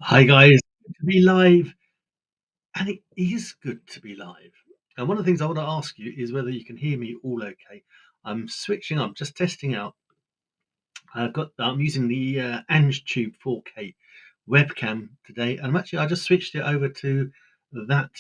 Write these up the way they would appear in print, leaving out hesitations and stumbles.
Hi guys, good to be live, and it is good to be live. And one of the things I want to ask you is whether you can hear me all okay. I'm switching. I'm just testing out. I'm using the AngTube 4K webcam today, and I just switched it over to that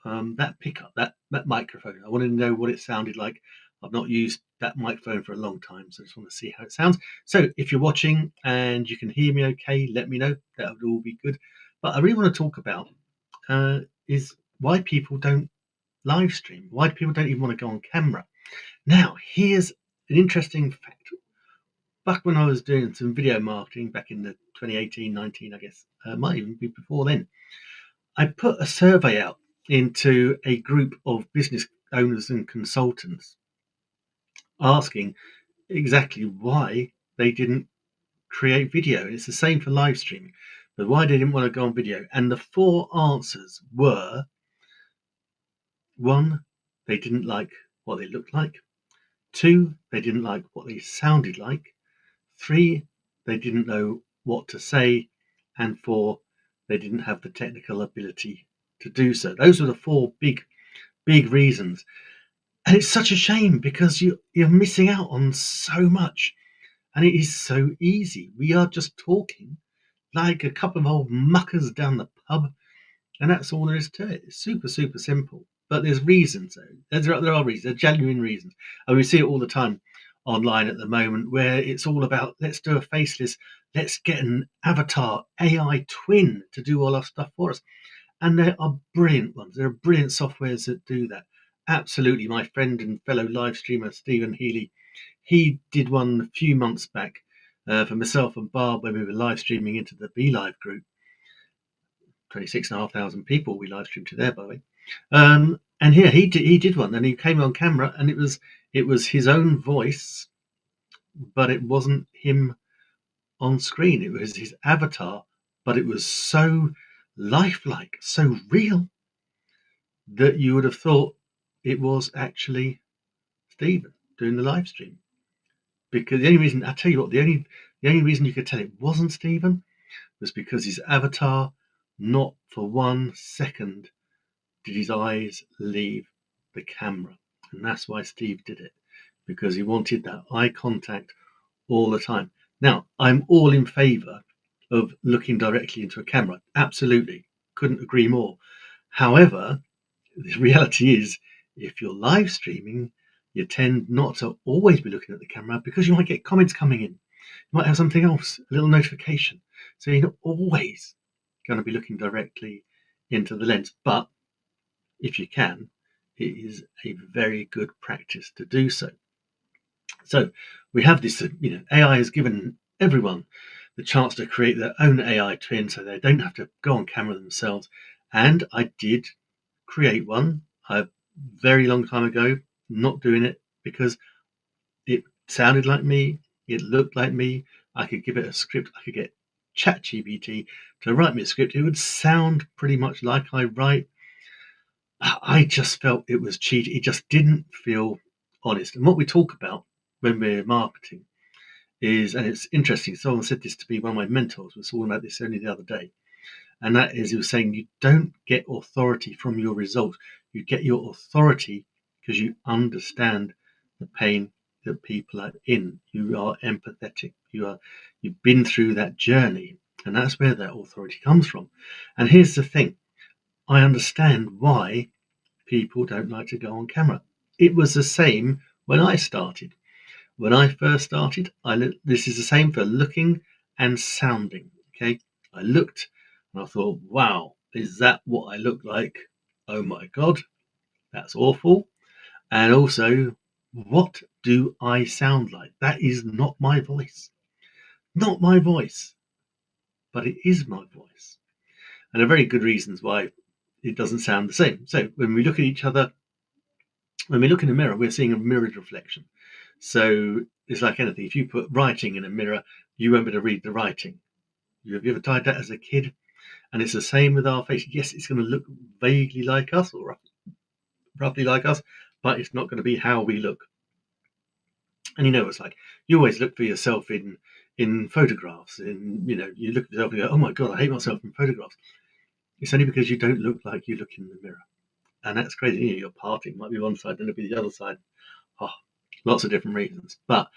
that pickup, that microphone. I wanted to know what it sounded like. I've not used that microphone for a long time, so I just want to see how it sounds. So if you're watching and you can hear me okay, let me know. That would all be good. But I really want to talk about is why people don't live stream, why people don't even want to go on camera. Now, here's an interesting fact. Back when I was doing some video marketing back in the 2018, 19, I guess, might even be before then, I put a survey out into a group of business owners and consultants asking exactly why they didn't create video. It's the same for live streaming, but why they didn't want to go on video. And the four answers were: one, they didn't like what they looked like; two, they didn't like what they sounded like; three, they didn't know what to say; and four, they didn't have the technical ability to do so. Those were the four big reasons. And it's such a shame because you're missing out on so much. And it is so easy. We are just talking like a couple of old muckers down the pub, and that's all there is to it. It's super simple. But there's reasons, though. There are reasons, there are genuine reasons. And we see it all the time online at the moment where it's all about let's do a faceless, let's get an avatar AI twin to do all our stuff for us. And there are brilliant ones. There are brilliant softwares that do that. Absolutely. My friend and fellow live streamer, Stephen Healy, he did one a few months back for myself and Barb when we were live streaming into the Be Live group. 26,500 people we live streamed to there, by the way. And here he did one, and he came on camera, and it was his own voice, but it wasn't him on screen. It was his avatar, but it was so lifelike, so real that you would have thought it was actually Stephen doing the live stream. Because the only reason I tell you what, the only reason you could tell it wasn't Stephen was because his avatar, not for 1 second did his eyes leave the camera. And that's why Steve did it, because he wanted that eye contact all the time. Now, I'm all in favor of looking directly into a camera. Absolutely. Couldn't agree more. However, the reality is, if you're live streaming, you tend not to always be looking at the camera because you might get comments coming in. You might have something else, a little notification. So you're not always going to be looking directly into the lens. But if you can, it is a very good practice to do so. So we have this, AI has given everyone the chance to create their own AI twin so they don't have to go on camera themselves. And I did create one a very long time ago, not doing it because it sounded like me, it looked like me. I could give it a script, I could get ChatGPT to write me a script. It would sound pretty much like I write. I just felt it was cheating. It just didn't feel honest. And what we talk about when we're marketing is, and it's interesting, someone said this to me, one of my mentors was talking about this only the other day. And that is, he was saying, you don't get authority from your results. You get your authority because you understand the pain that people are in. You are empathetic. You've been through that journey. And that's where that authority comes from. And here's the thing. I understand why people don't like to go on camera. It was the same when I started. When I first started, this is the same for looking and sounding. Okay, I looked and I thought, wow, is that what I look like? Oh my God, that's awful. And also, what do I sound like? That is not my voice. Not my voice, but it is my voice. And there are very good reasons why it doesn't sound the same. So when we look at each other, when we look in a mirror, we're seeing a mirrored reflection. So it's like anything. If you put writing in a mirror, you won't be able to read the writing. Have you ever tried that as a kid? And it's the same with our face. Yes, it's going to look vaguely like us or roughly like us, but it's not going to be how we look. And you know, it's like you always look for yourself in photographs. You look at yourself and go, "Oh my God, I hate myself in photographs." It's only because you don't look like you look in the mirror, and that's crazy. Your parting might be one side, then it'll be the other side. Oh, lots of different reasons, but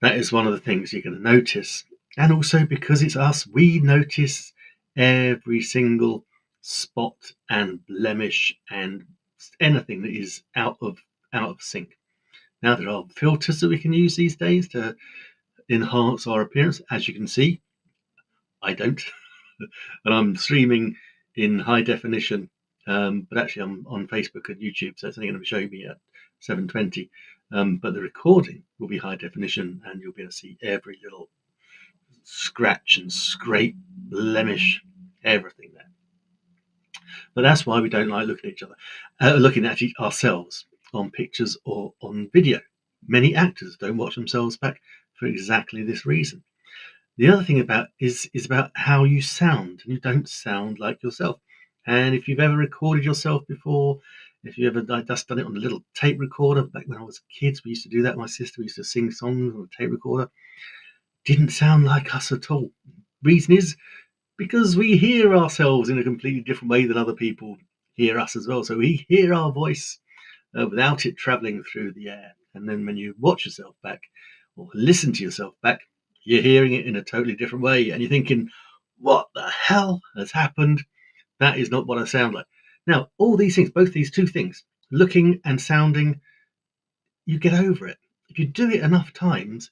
that is one of the things you're going to notice. And also because it's us, we notice every single spot and blemish and anything that is out of sync. Now there are filters that we can use these days to enhance our appearance. As you can see, I don't, and I'm streaming in high definition. But actually, I'm on Facebook and YouTube, so it's only going to show me at 720. But the recording will be high definition, and you'll be able to see every little scratch and scrape, blemish, everything there. But that's why we don't like looking at each other, looking at ourselves on pictures or on video. Many actors don't watch themselves back for exactly this reason. The other thing is about how you sound, and you don't sound like yourself. And if you've ever recorded yourself before, if you ever just done it on a little tape recorder, back when I was kids, we used to do that. My sister used to sing songs on a tape recorder. Didn't sound like us at all. Reason is because we hear ourselves in a completely different way than other people hear us as well. So we hear our voice without it traveling through the air. And then when you watch yourself back or listen to yourself back, you're hearing it in a totally different way. And you're thinking, what the hell has happened? That is not what I sound like. Now, all these things, both these two things, looking and sounding, you get over it. If you do it enough times,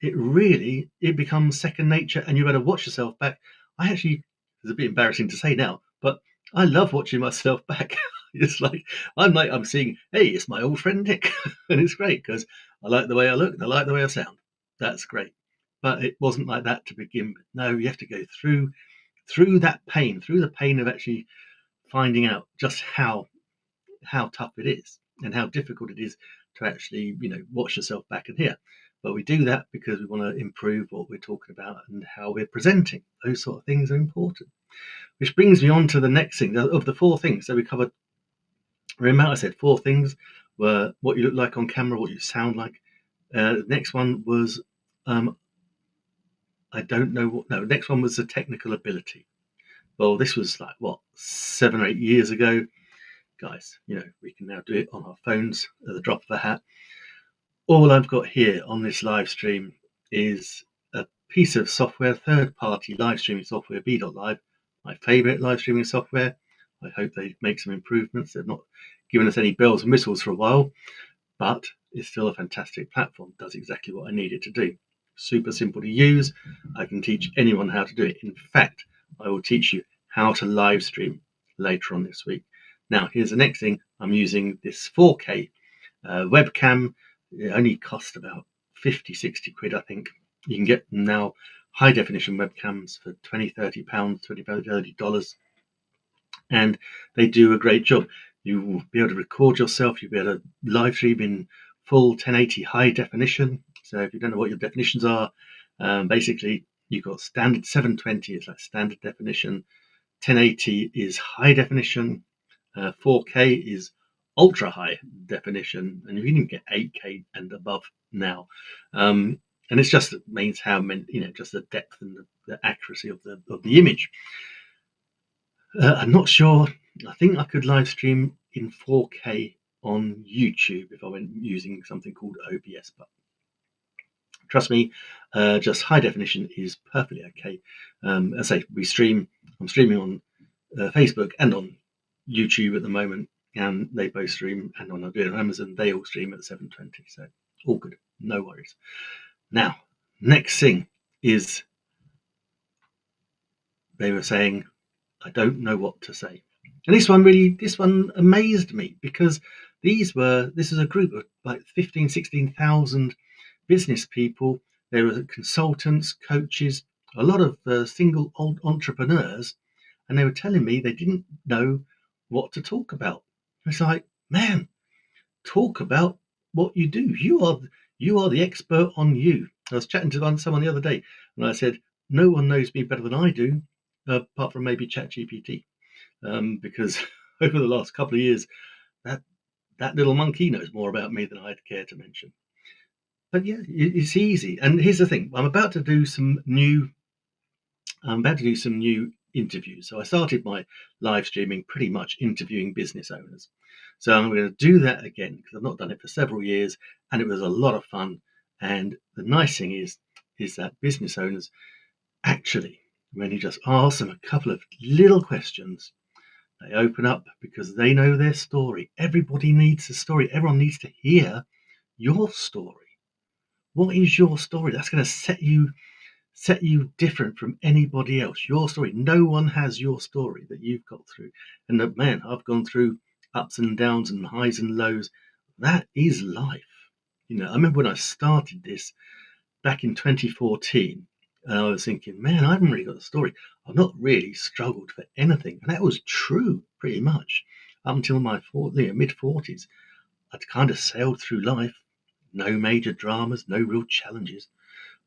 it becomes second nature, and you better watch yourself back. It's a bit embarrassing to say now, but I love watching myself back. It's like I'm seeing, hey, it's my old friend Nick, and it's great because I like the way I look and I like the way I sound. That's great, but it wasn't like that to begin with. No, you have to go through that pain, through the pain of actually finding out just how tough it is and how difficult it is to actually, watch yourself back and hear. But we do that because we want to improve what we're talking about and how we're presenting. Those sort of things are important. Which brings me on to the next thing of the four things. So we covered, remember I said four things were what you look like on camera, what you sound like. The next one was, I don't know what, no, next one was the technical ability. Well, this was like, 7 or 8 years ago. Guys, we can now do it on our phones at the drop of a hat. All I've got here on this live stream is a piece of software, third-party live streaming software, B.Live, my favorite live streaming software. I hope they make some improvements. They've not given us any bells and whistles for a while, but it's still a fantastic platform. Does exactly what I need it to do. Super simple to use. I can teach anyone how to do it. In fact, I will teach you how to live stream later on this week. Now, here's the next thing. I'm using this 4K webcam. It only cost about 50, 60 quid, I think. You can get now high definition webcams for 20, 30 pounds, $20, $30. And they do a great job. You will be able to record yourself. You'll be able to live stream in full 1080 high definition. So if you don't know what your definitions are, basically you've got standard 720, it's like standard definition. 1080 is high definition. 4K is ultra high definition, and you can even get 8K and above now. And it's just means how many, just the depth and the accuracy of the image. I'm not sure. I think I could live stream in 4K on YouTube if I went using something called OBS, but trust me, just high definition is perfectly okay. As I say, I'm streaming on Facebook and on YouTube at the moment, and they both stream, and when I do it on Amazon, they all stream at 720, so all good, no worries. Now, next thing is they were saying, I don't know what to say. And this one amazed me because this is a group of like 15, 16,000 business people. There were consultants, coaches, a lot of single old entrepreneurs, and they were telling me they didn't know what to talk about. It's like, man, talk about what you do. You are the expert on you. I was chatting to someone the other day, and I said, no one knows me better than I do, apart from maybe ChatGPT, because over the last couple of years, that little monkey knows more about me than I'd care to mention. but yeah, it's easy. And here's the thing: I'm about to do some new interviews. So I started my live streaming pretty much interviewing business owners. So I'm going to do that again because I've not done it for several years, and it was a lot of fun. And the nice thing is that business owners actually, when you just ask them a couple of little questions, they open up because they know their story. Everybody needs a story. Everyone needs to hear your story. What is your story? That's going to set you different from anybody else. Your story. No one has your story that you've got through. And that, man, I've gone through ups and downs and highs and lows. That is life. I remember when I started this back in 2014, and I was thinking, man, I haven't really got a story. I've not really struggled for anything. And that was true pretty much up until my mid 40s. I'd kind of sailed through life, no major dramas, no real challenges.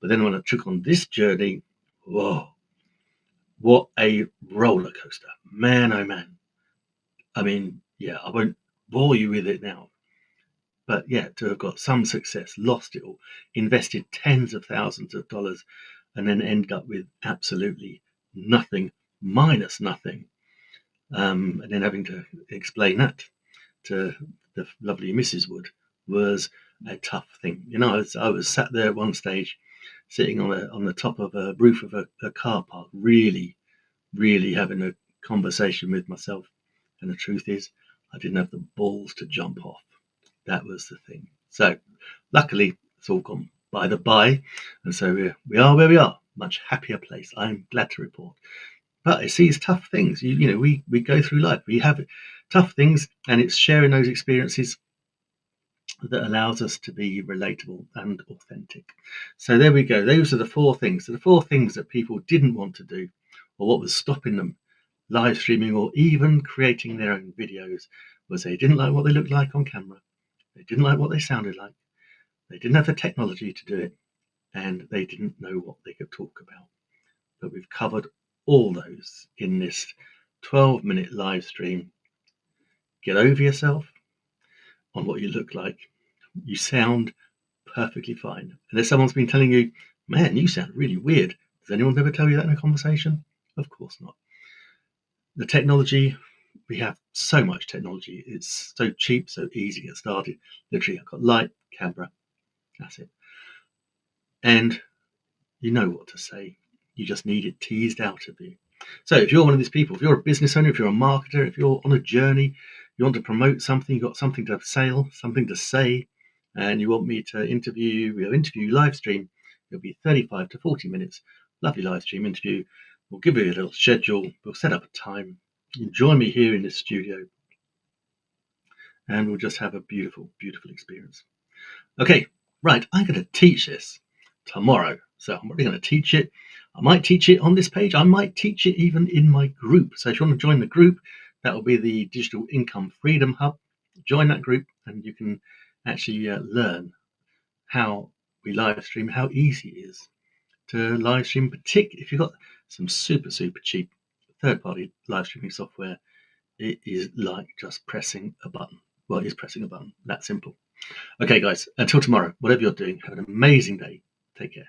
But then when I took on this journey, whoa, what a roller coaster. Man, oh man. I mean, yeah, I won't bore you with it now. But yeah, to have got some success, lost it all, invested tens of thousands of dollars, and then end up with absolutely nothing, minus nothing. And then having to explain that to the lovely Mrs. Wood was a tough thing. I was sat there at one stage, sitting on the top of a roof of a car park, really, really having a conversation with myself. And the truth is, I didn't have the balls to jump off. That was the thing. So, luckily, it's all gone by the by, and so we are where we are. Much happier place. I'm glad to report. But it's these tough things. We go through life. We have tough things, and it's sharing those experiences that allows us to be relatable and authentic. So there we go. Those are the four things. So the four things that people didn't want to do, or what was stopping them live streaming or even creating their own videos, was they didn't like what they looked like on camera. They didn't like what they sounded like. They didn't have the technology to do it, and they didn't know what they could talk about. But we've covered all those in this 12-minute live stream. Get over yourself on what you look like. You sound perfectly fine. And if someone's been telling you, man, you sound really weird, does anyone ever tell you that in a conversation? Of course not. The technology, we have so much technology. It's so cheap, so easy to get started. Literally, I've got light, camera, that's it. And you know what to say. You just need it teased out of you. So if you're one of these people, if you're a business owner, if you're a marketer, if you're on a journey, you want to promote something, you've got something to sell, something to say, and you want me to interview you, we'll interview live stream. It'll be 35 to 40 minutes. Lovely live stream interview. We'll give you a little schedule. We'll set up a time. You join me here in this studio, and we'll just have a beautiful, beautiful experience. Okay, right, I'm going to teach this tomorrow. So I'm already going to teach it. I might teach it on this page. I might teach it even in my group. So if you want to join the group, that will be the Digital Income Freedom Hub. Join that group and you can actually learn how we live stream, how easy it is to live stream, particularly if you've got some super, super cheap third-party live streaming software. It is like just pressing a button. Well, it is pressing a button. That simple. Okay, guys, until tomorrow, whatever you're doing, have an amazing day. Take care.